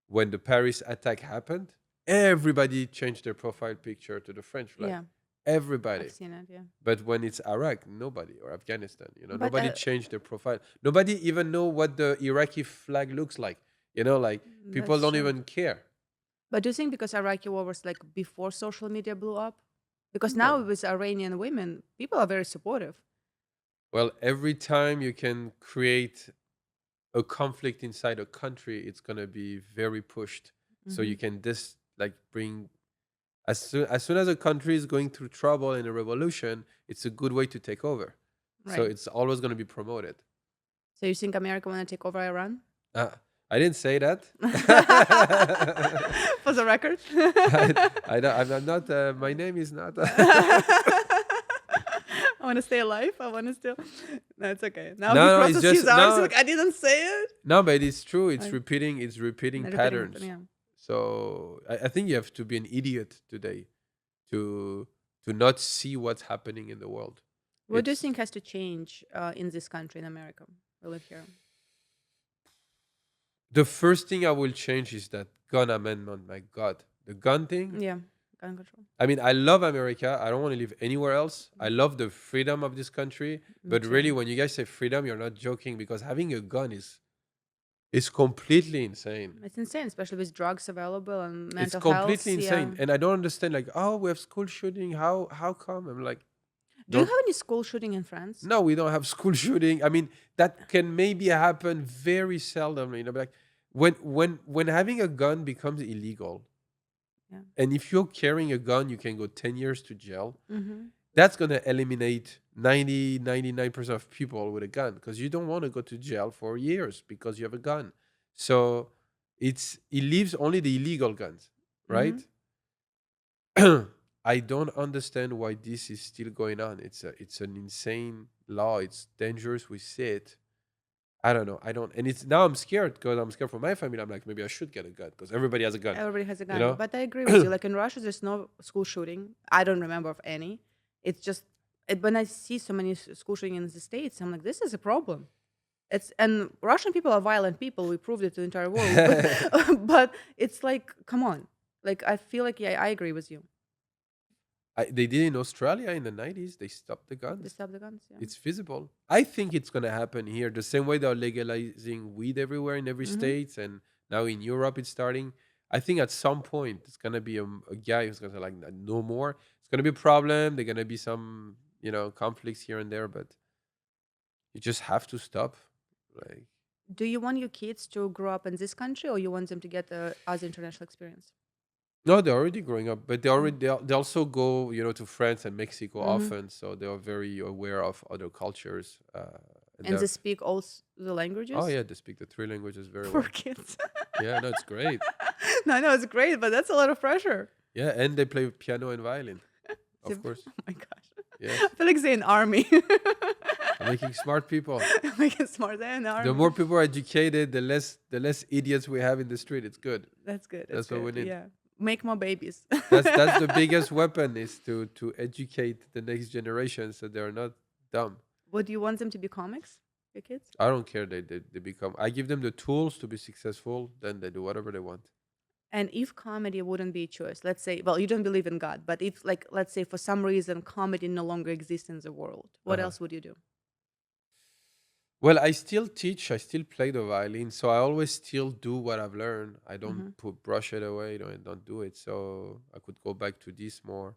when the Paris attack happened, everybody changed their profile picture to the French flag. Yeah, I've Everybody. seen it. Yeah, But when it's Iraq, nobody, or Afghanistan, but nobody changed their profile. Nobody even know what the Iraqi flag looks like. Like people that's don't true. even care. But do you think because Iraqi war was like before social media blew up? Because now No. with Iranian women, people are very supportive. Well, every time you can create a conflict inside a country, it's gonna be very pushed. So Hmm. you can just like bring as soon as a country is going through trouble in a revolution, it's a good way to take over. So Right. it's always gonna be promoted. So you think America want to take over Iran? Uh, I didn't say that. For the record. I'm not. My name is not. I want to stay alive. I want to still. No, it's okay. Now he No, no, it's crosses his just arms. no, Like I didn't say it. no, but it's true. It's I, repeating. It's repeating not repeating patterns. happen. Yeah. So I think you have to be an idiot today to not see what's happening in the world. What do you It's think has to change in this country in America? We live here. the first thing I will change is that gun amendment. My God, the gun thing. Yeah, gun control. I mean, I love America. I don't want to live anywhere else. I love the freedom of this country. Me But really, too. when you guys say freedom, you're not joking because having a gun is completely insane. It's insane, especially with drugs available and It's mental completely health. Yeah. insane, and I don't understand. Like, oh, we have school shooting. How come? I'm like, Do you don't. have any school shooting in France? No, we don't have school shooting. I mean, that can maybe happen very seldom. But like when having a gun becomes illegal, Yeah. and if you're carrying a gun, you can go 10 years to jail. Mm-hmm. That's gonna eliminate 99% of people with a gun because you don't want to go to jail for years because you have a gun. So it leaves only the illegal guns, Mm-hmm. right? I don't understand why this is still going on. It's an insane law. It's dangerous. We see it. I don't know. I don't, and it's now I'm scared because I'm scared for my family. I'm like maybe I should get a gun because everybody has a gun. Everybody has a You gun. know? But I agree with you. Like in Russia, there's no school shooting. I don't remember of any. It's just when I see so many school shooting in the States, I'm like, this is a problem. And Russian people are violent people. We proved it to the entire world. But it's like, come on. Like I feel like yeah, I agree with you. They did in Australia in the 90s. They stopped the They guns. stop the guns. Yeah. It's feasible. I think it's gonna happen here the same way they're legalizing weed everywhere in every Hmm. state, and now in Europe it's starting. I think at some point it's gonna be a guy who's gonna say like no more. It's gonna be a problem. There're gonna be some conflicts here and there, but you just have to stop. Like Do you want your kids to grow up in this country, or you want them to get the other international experience? no, they're already growing up, but Mm. they also go to France and Mexico Mhm. often, so they are very aware of other cultures. And And they they're speak all the oh languages? yeah, they speak the three languages very Poor well. kids. Yeah, no, it's great. No, I know it's great, but that's a lot of pressure. Yeah, and they play piano and violin, They- of course. Oh my gosh. I Yes, feel like they're in army. they're making smart people. Making smart. They're in the The army. more people are educated, the less idiots we have in the street. It's good. That's good. That's That's what we good. need. Yeah. Make more babies. That's the biggest weapon is to educate the next generation so they're not dumb. Would you want them to be comics, your kids? I don't care. They become. I give them the tools to be successful. Then they do whatever they want. And if comedy wouldn't be a choice, let's say, well, you don't believe in God, but if, like, let's say for some reason comedy no longer exists in the world, what Uh-huh. else would you do? Well, I still teach. I still play the violin, so I always still do what I've learned. I don't Hmm. brush it away. Don't do it. So I could go back to this more,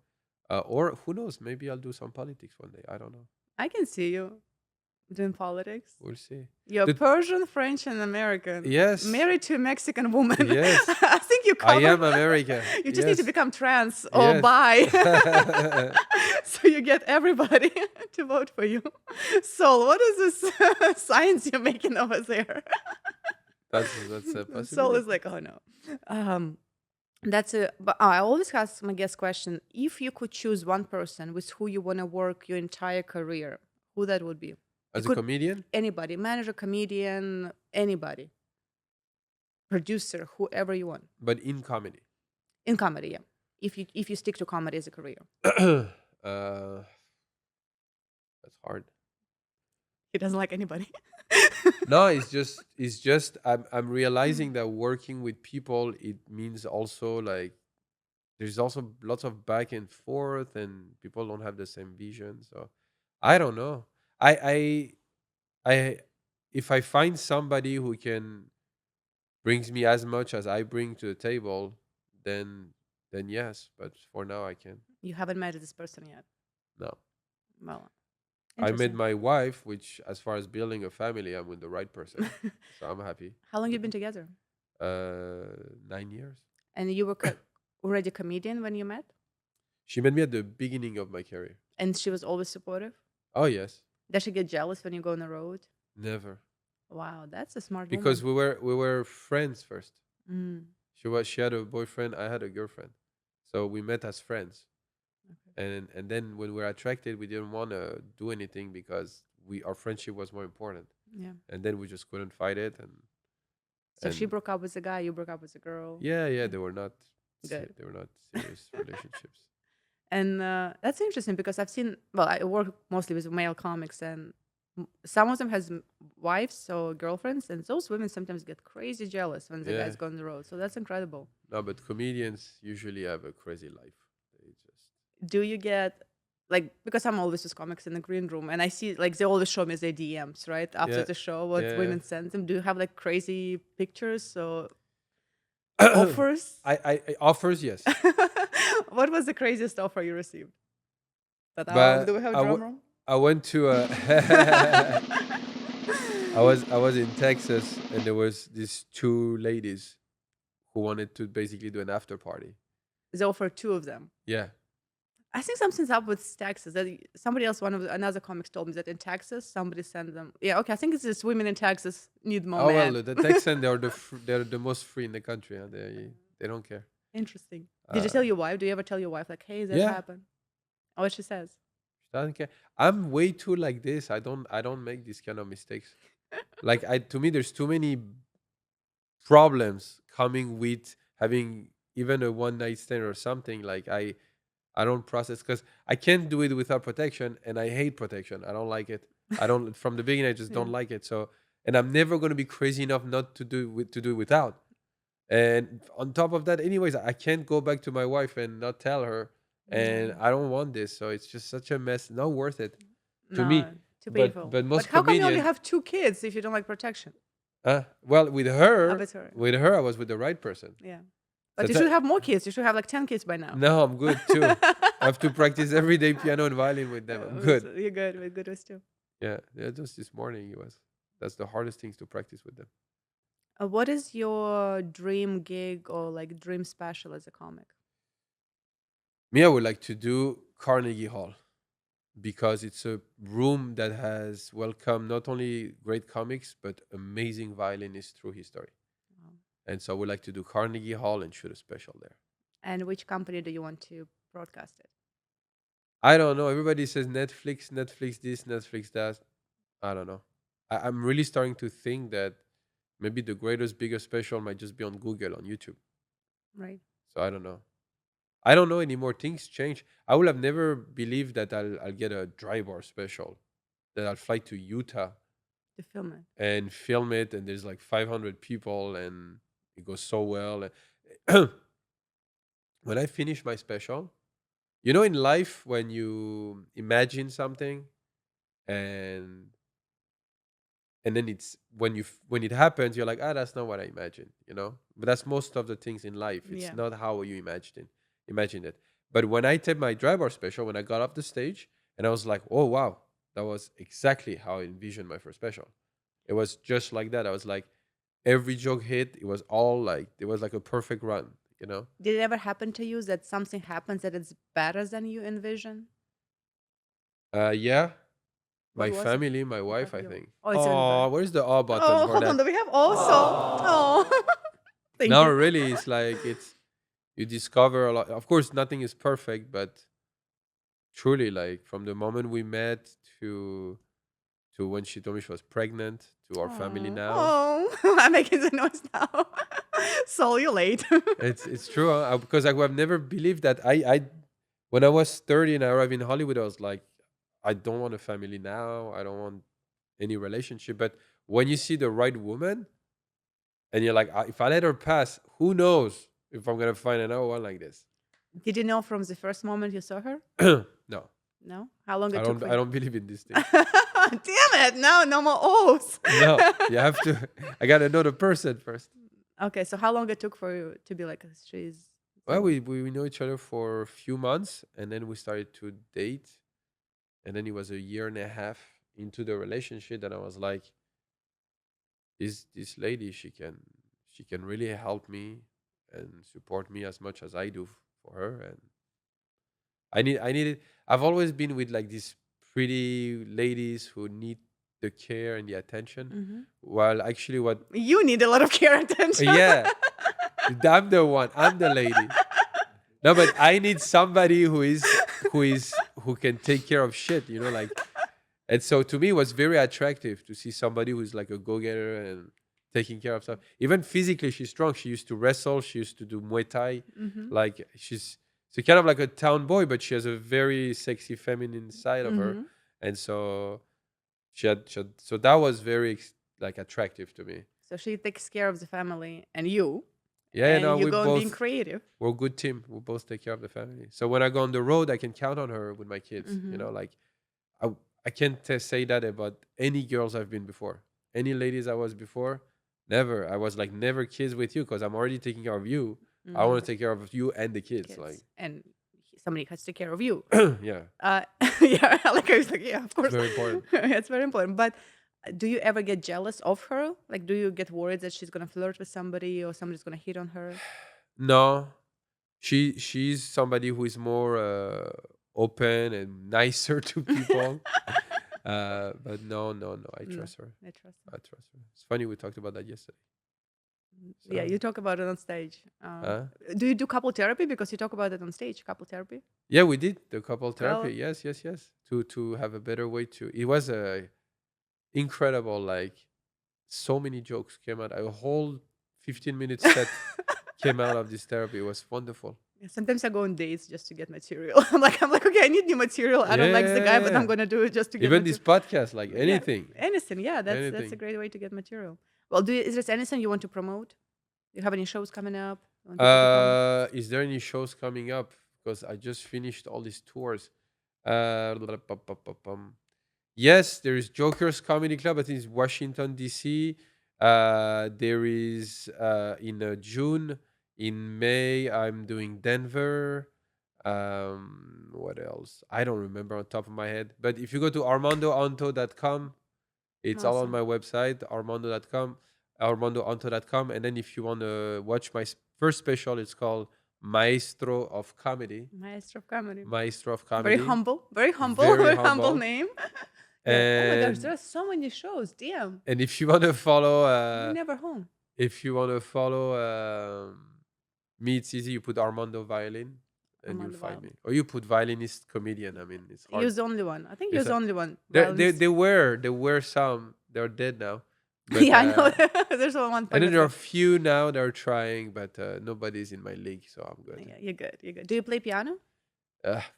or who knows? Maybe I'll do some politics one day. I don't know. I can see you doing politics. We'll see. You're The, Persian, French, and American. yes, Married to a Mexican woman. yes, I think you I covered. am American. You just need to Yes, become trans or yes. bi. So you get everybody to vote for you. Sol, what is this science you're making over there? That's a Sol is possibility. like, oh no. Um, that's a. But I always ask my guest question: if you could choose one person with who you want to work your entire career, who that would be? It As a could comedian, anybody, manager, comedian, anybody, producer, whoever you want but in comedy. in comedy. Yeah, if you stick to comedy as a career, That's hard. He doesn't like anybody. No, it's just I'm realizing that working with people, it means also like there's also lots of back and forth, and people don't have the same vision. So I don't know. I if I find somebody who can brings me as much as I bring to the table, then then yes. But for now, I can't. You haven't met this person yet. No, Well, I met interesting. my wife, which as far as building a family, I'm with the right person, so I'm happy How long you with been it. together? 9 years. And you were already a comedian when you met? She met me at the beginning of my career. And she was always supportive? Oh yes, Does she get jealous when you go on the road? never. Wow, that's a smart Because woman. we were friends first. Mm, She had a boyfriend, I had a girlfriend, so we met as friends. okay. And then when we were attracted, we didn't want to do anything because we our friendship was more important. Yeah. And then we just couldn't fight it, So she and broke up with the guy, you broke up with the girl. yeah, yeah, Yeah, good. they were not serious relationships. And that's interesting because I've seen, well, I work mostly with male comics, and some of them has wives or girlfriends, and those women sometimes get crazy jealous when the Yeah, guys go on the road. So that's incredible. no, but comedians usually have a crazy life. They just Do you get like, because I'm always with comics in the green room, and I see like they always show me their DMs right after yeah, the show what yeah. women send them. Do you have like crazy pictures or I, offers? I offers yes, What was the craziest offer you received? That do but we have a drum roll? I went to I was in Texas, and there was these two ladies who wanted to basically do an after party. They offer two of them. Yeah. I think something's up with Texas. That somebody else, another comic told me that in Texas somebody sent them. Yeah, okay. I think it's just women in Texas need more Oh well, men. the Texan they're the most free in the country. Huh? They don't care. Interesting. Did you Uh, tell your wife? Do you ever tell your wife like, "Hey, that yeah, happened"? Oh, what she says? she doesn't care. I'm way too like this. I don't make these kind of mistakes. Like I to me, there's too many problems coming with having even a one night stand or something. Like I don't process because I can't do it without protection, and I hate protection. I don't like it. I don't from the beginning. I just Yeah. don't like it. So, and I'm never going to be crazy enough not to to do it without. And on top of that, anyways, I can't go back to my wife and not tell her. Yeah. And I don't want this, so it's just such a mess. Not worth it to me. No, too painful. But But most how come you only comedians, have two kids if you don't like protection? well, I bet her. with her, I was with the right person. Yeah. So But you should have more kids. You should have like 10 kids by now. no, I'm good too. I have to practice every day piano and violin with them. I'm good. You're good. We're good with two. Yeah, yeah. Just this morning, it was. That's the hardest things to practice with them. What is your dream gig or like dream special as a comic? Me, I would like to do Carnegie Hall because it's a room that has welcomed not only great comics but amazing violinists through history. Wow. And so I would like to do Carnegie Hall and shoot a special there. And which company do you want to broadcast it? I don't know. Everybody says Netflix, Netflix this, Netflix that. I don't know. I'm really starting to think that maybe the greatest, biggest special might just be on Google, on YouTube. Right. So I don't know. I don't know anymore. Things change. I would have never believed that I'll get a dry bar special, that I'll fly to Utah To film it. and film it, and there's like 500 people, and it goes so well. And when I finish my special, in life when you imagine something, and then it's when it happens, you're like, that's not what I imagined. But that's most of the things in life. It's Yeah. not how you imagined it. But when I did my driver special, when I got off the stage, and I was like, oh wow, that was exactly how I envisioned my first special. It was just like that. I was like, every joke hit. It was like a perfect run. Did it ever happen to you that something happens that it's better than you envision? Yeah, What my was it? family, my Your wife, I family. think. Oh, it's even Oh, better. where's the all button Oh, for hold on. that? Do we have also? Oh, thank No, you. really, it's like you discover a lot. Of course, nothing is perfect, but truly, like from the moment we met to when she told me she was pregnant to our family Oh, now, oh. I'm making the noise now. So you late. it's true. Because I would have never believed that. I when I was 30 and I arrived in Hollywood, I was like, I don't want a family now. I don't want any relationship. But when you see the right woman, and you're like, if I let her pass, who knows if I'm gonna find another one like this? Did you know from the first moment you saw her? No, No? How long I it took don't. for I you? don't believe in these things. Damn it! No, no more O's. No, you have to. I gotta know the person first. Okay, so how long it took for you to be like, she's the Well, one? we know each other for a few months, and then we started to date, and then it was a year and a half into the relationship that I was like, this lady, she can really help me and support me as much as I do for her, and I needed. I've always been with like these pretty ladies who need the care and the attention, Hmm. while actually what, You need a lot of care and attention. yeah, I'm the one, I'm the lady. No, but I need somebody who can take care of shit, like. And so to me, it was very attractive to see somebody who's like a go-getter and taking care of stuff. Even physically, she's strong. She used to wrestle. She used to do Muay Thai. Hmm. Like she's kind of like a town boy, but she has a very sexy feminine side of her. Hmm. And so so that was very like attractive to me. So she takes care of the family and you, Yeah, and no, you we go and being both creative. we're a good team. We both take care of the family. So when I go on the road, I can count on her with my kids. Hmm. Like I I can't say that about any girls I've been before. Any ladies I was before, never. I was like never kids with you because I'm already taking care of you. I want Hmm. to take care of you and the kids. Like, Kids, and somebody has to take care of you. yeah, Uh, yeah, like I was like, yeah, of it's course, very important. it's very important. But do you ever get jealous of her? Like, do you get worried that she's gonna flirt with somebody or somebody's gonna hit on her? No, she's somebody who is more open and nicer to people. But no, no, no. I No, trust her. I trust her. I trust her. It's funny we talked about that yesterday. Yeah, So, you talk about it on stage. uh, Do you do couple therapy? Because you talk about it on stage, couple therapy. yeah, we did the couple therapy. Well, Yes, yes, yes. To have a better way to. It was a incredible. Like so many jokes came out. A whole 15-minute set came out of this therapy. It was wonderful. yeah, sometimes I go on dates just to get material. I'm like, okay, I need new material. I don't like the guy, but I'm Yeah. gonna do it just to get Even this material. podcast, like Yeah, anything, anything. Yeah, that's a anything. great way to get material. Well, is there anything you want to promote? Do you have any shows coming up? You want people to come? Is there any shows coming up? Because I just finished all these tours. Blah, blah, blah, blah, blah. Yes, there is Joker's Comedy Club. I think it's Washington D.C. There is in June. In May, I'm doing Denver. What else? I don't remember on top of my head. But if you go to armandoanto.com, it's all on Awesome. my website, armando.com, armandoanto.com. And then if you want to watch my first special, it's called Maestro of Comedy. Maestro of comedy. Maestro of Very Comedy. humble. Very humble. Very Very humble humble. name. Yeah. Oh my gosh, And there are so many shows. Damn. and if you want to follow You're never home. if you want to follow me, it's easy. You put Armando Violin and you'll Armando find me. Violin. Or you put violinist comedian. I mean, it's hard. You're the only one. I think you're It's the a, only one. there Violinist. there were some. They're dead now. But Yeah, I know. There's one and then famous there are guy. a few now that are trying, but nobody's in my league, so I'm good. Yeah, you're good. You're good. Do you play piano?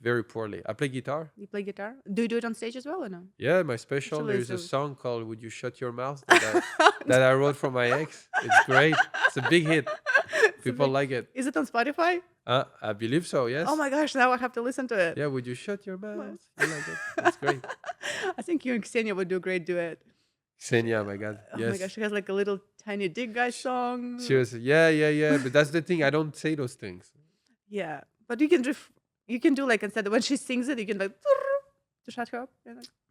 Very poorly. I play guitar. You play guitar? Do you do it on stage as well or no? Yeah, my special. Usually There's it's a a... song called "Would You Shut Your Mouth" that I wrote for my ex. It's great. It's a big hit. It's a People big... like it. Is it on Spotify? I believe so. Oh Yes. my gosh, now I have to listen to it. Yeah. Would you shut your What? mouth? You like it? It's great. I think you and Ksenia would do a great duet. Xenia, my God. Oh my gosh, Yes. she has like a little tiny dick guy song. She was. Yeah, yeah, yeah. But that's the thing. I don't say those things. Yeah, but you can you can do like instead when she sings it, you can like to shut her up.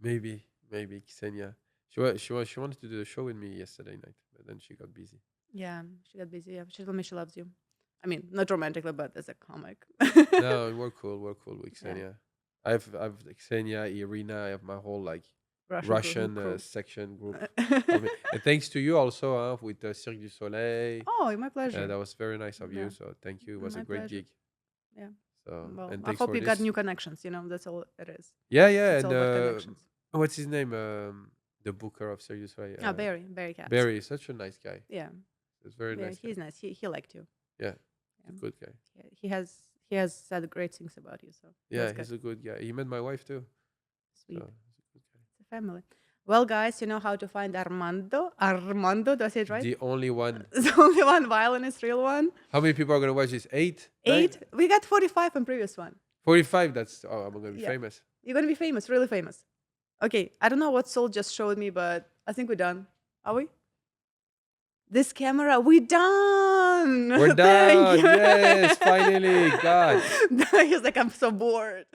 Maybe Xenia. She wanted to do a show with me yesterday night, but then she got busy. Yeah, she got busy. Yeah, she told me she loves you. I mean, not romantically, but as a comic. No, we're cool. We're cool with Yeah, Xenia. I've Xenia, Irina. I have my whole like Russian Russian crew. section group. I mean, and thanks to you also with Cirque du Soleil. Oh, my pleasure. That was very nice of Yeah, you. So thank you. It was a my great pleasure. gig. Yeah. So Well, and I thanks hope for you got this. new connections. You know, that's all it is. Yeah, yeah. It's And all about connections. what's his name? The booker of Cirque du Soleil. Ah, Barry Katz. Barry, such a nice guy. Yeah, It's very yeah, nice guy. he's nice. He liked you. Yeah, Yeah. he's a good guy. He has said great things about you. So Yeah, that's good. he's a good guy. He met my wife too. So Sweet. he's a good guy. It's a family. Well, guys, you know how to find Armando? Armando, do I say it right? The only one. The only one violinist, real one. How many people are gonna watch this? Eight, nine, 8. We got 45 on previous one. 45. That's I'm gonna be Yeah. famous. You're gonna be famous, really famous. Okay, I don't know what Soul just showed me, but I think we're done. Are we? This camera, we done. We're Thank done. you. Yes, finally. God. He's like, I'm so bored.